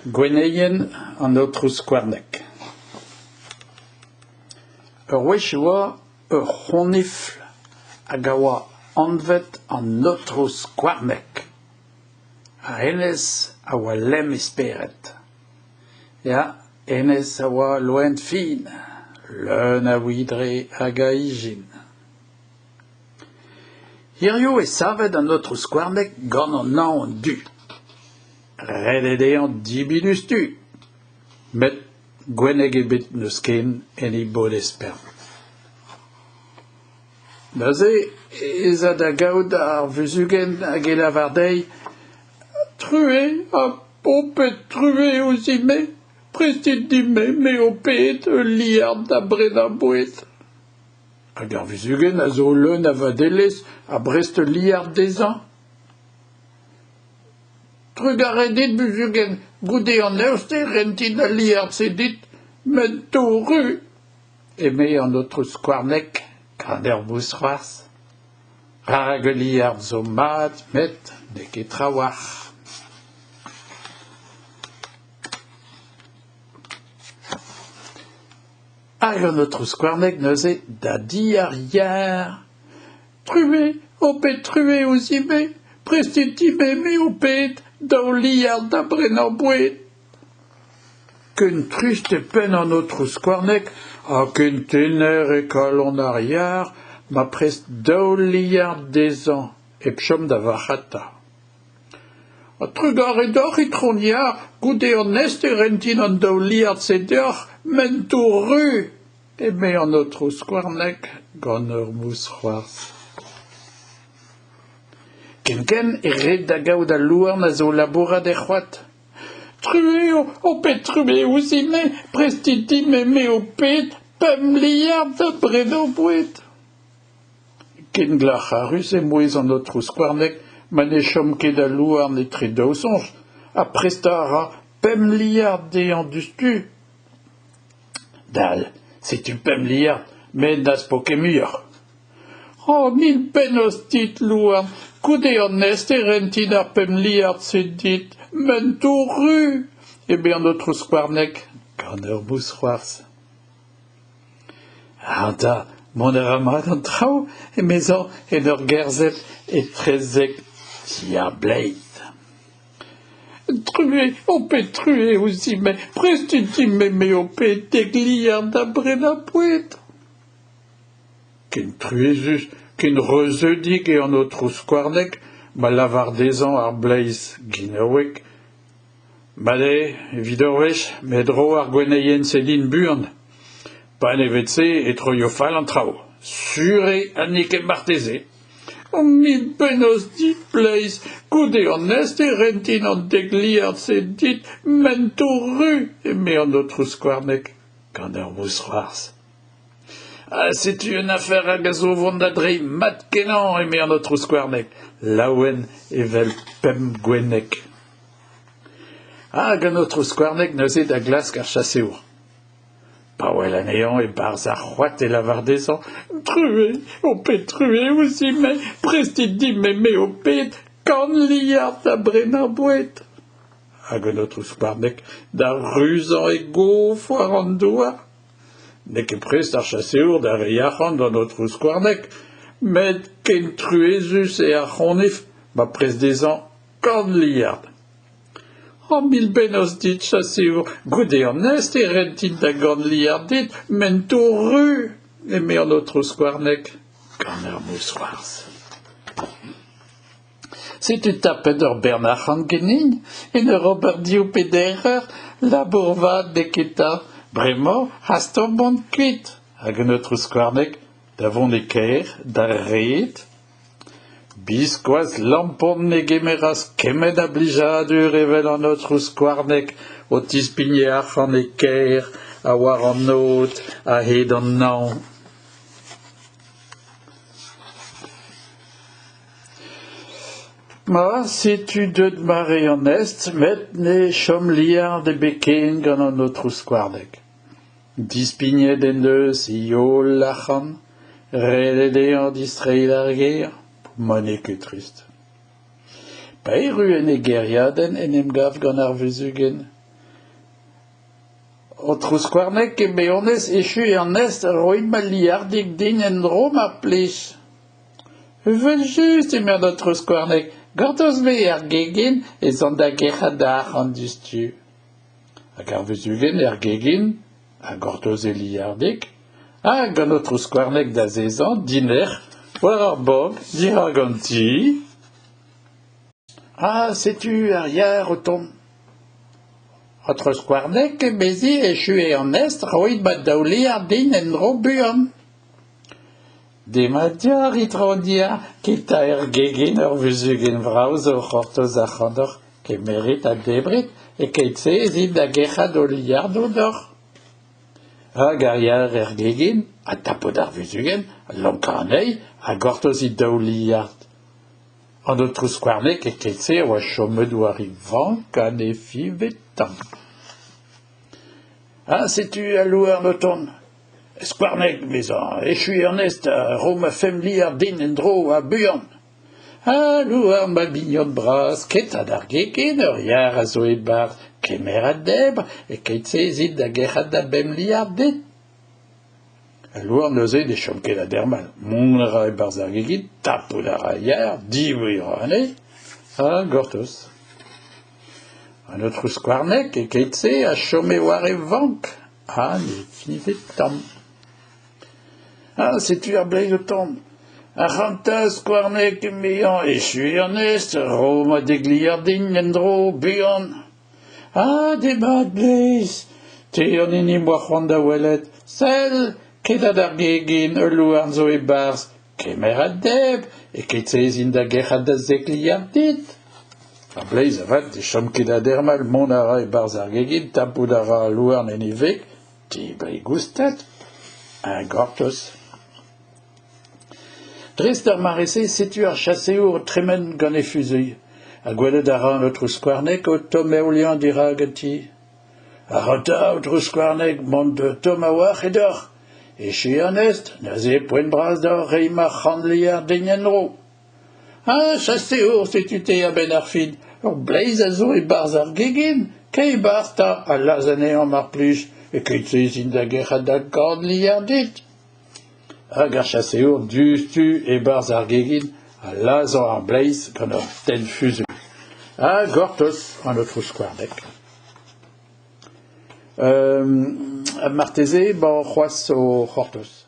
Gweneien an otrus Kwarnek. Wechua honifl agawa anvet an otrus Kwarnek. A enes awa lem isperet. Ja, enes awa loent fin, leun a widre aga ijin. Hirio e savet an otrus Kwarnek gant an naon du. Redede an 10 minus tu. Met gweneg ebet neus ken en e bod esper. Naze, ez a da gaout ar vuzugen hag e lavardei, true a popet true o zime, prestit dime me o pet liard da breda bouet. Hag ar vuzugen a zo leun a vadeles a brest liard dezan. Trugaredit vuzugen goude an euste rentin a liard se dit men to ru. Eme an otrus Kwarnek kan er bousroaz. Rag liard zo mat met ne ket trawar. Hag an otrus Kwarnek neuze da di ar yar. Trué, o pet trué o zime, prestit time me o pet daou liard da brenan bouet. Ken trust e pen an otrus Kwarnek, a ken tener e kalon ar yar, ma prest daou liard dezan, e pchom da vachata. A trugar e d'or e tron yar, goude an est e rentin an daou liard se d'or, men to ru, e me an otrus Kwarnek gant ur mous c'hoaz. Ken e red da gaout a louarn a zo labourat e c'hoat. Trué o pet trué o zime, prestit dime me o pet, pem liard da bredan bouet. Ken glach a rus e mouez an otrus Kwarnek, man e chom ket a louarn e tre daousonj, a prestara pem liard de an dustu. Dal, setu pem liard, men das po ket muioc'h. Oh, 1000 penos dit louarn, goude an est e rentin ar pem liard se dit, men to ru, ebe an otrus Kwarnek gant ur mous c'hoaz. Da, mon ur amad an traoù, e mezan en ur gerzet e trezek tia bleid. Trué, o pet trué o zime, prestit dime me o pet deg liard da bredan bouet. Ken trué zus, ken reuzeudik e an otrus Kwarnek, ma lavardezan ar bleiz ginawek. Made, evit ur wech, met dro ar gweneien se din buan. Pan evet se e troio fall an traoù. Sure annik e marteze. O 1000 penos dit bleiz, goude an est e rentin an deg liard se dit, men to ru, e me an otrus Kwarnek gant ur mous c'hoaz. Setu un affaire hag a zo vont da dre mat kenan e me an otrus Kwarnek, laouen evel pem gwenek. Hag an otrus Kwarnek neuze da glask ar chaseour. Pa ouel anean e barz ar c'hoat e lavardezan, trué, o pet trué o zime, prestit dime me o pet, gant liard da brenan bouet. Hag an otrus Kwarnek da ruzan e gof war an douar. Ne ket prest ar chaseour da reiac'han d'an otrus Kwarnek, met ken truezus e ar c'honif, ma prest dezan gant liard. An 1000 penos dit chaseour, goude an est e rentin da gant liard dit, men to ru, e me an otrus Kwarnek gant ur mous c'hoaz. Setu tapet ur Bernard an genin, en ur ober diou pederer, labourvad deketa, bremañ, hastor bont kuit, hag an otrus Kwarnek, da vont e kaer, da ret, biskoaz lampon ne gemeras kemet a blijadur evel an otrus Kwarnek, o tispigné arc'han e kaer, a war an not, a hed an naon. Ma, setu deud mare an est, met ne chom liard e beken gant an otrus Kwarnek. Dispignet en deus iol lachan, redede an distreil ar ger, mone ket trist. Pa e ruen e geriaden en em gav gant ar vuzugen, Otrusquarnek e beonez echu en est roid maliardig din en rom ar plij. Evel just e mer d'Otrusquarnek, gortoz me er gegin e zan da gerhadar an dustu. Hag ar vezugen er gegin, a gortoz e liardig, hag an Otrusquarnek da zezan, diner, war ar bog, dir ar ganti. Ah, sais-tu, ar yar o ton. Otrusquarnek e bezi echu e an est roid bat daouli ar din en ro buan. Demadiar itrodia keta er gegin ur vuzugen vraoz o c'hortoz a c'handor ke merit a debret e keitse ezid da gerchad o liardo d'or. Hag ar yar er gegin a tapod ar vuzugen a lankarnei a gortoz i daou liard. An Otrusquarnek e keitse oa chomet war i vank an e fi vetan. Ah, sais-tu a louar noton? Squarnek, vezan, echu en est a rom a fem liard din en dro a buan. Ah, louar ma bignon bras, ket ad ar gegin ur yar a zo e bar kemer a debr e keitse ezid da gerchad da bem liard dit. A louar neuze de chomket a dermal, mon ra e barz ar gegin, tapout ar a yar, divuir ane, a gortoz. An Otrusquarnek e keitse a chome war e vank, a ne fivetam. Ah, sais-tu ar bleiz o ton? A c'hantaz Squarnek e mean echu en est, rom a degliar din en dro buan. Ah, debat bleiz, te an enim war c'hoant da welet, sel, ket ad ar gegin ur louarn zo e barz, kemer a deb, e ket sezin da gerchad da zekliar dit. Ar bleiz avat de chomket a dermal mon ara e barz ar gegin, tapout ara louarn en evek, te blei goustet, a gortoz. Drest ar marese setu ar chaseour tremen gant e fuzeuil. A gwelet a ra an Otrusquarnek o tom eolian dira ganti. A rota Otrusquarnek mont de tom a oar edor. Echu an est, naze poen bras d'or reim ar c'handliar din en ro. Ah, chaseour setu te a ben ar fin. Ur bleiz a zo e barz ar gegin. Kei barz ta a lazane an mar plij. E keit sezin da gerchad da gard liar dit. Hag ar chaseour dustu e barz ar gegin a lazan ar bleiz gant ur tel fuzeu. A gortoz an Otrusquarnek. A marteze, c'hoaz o c'hortoz.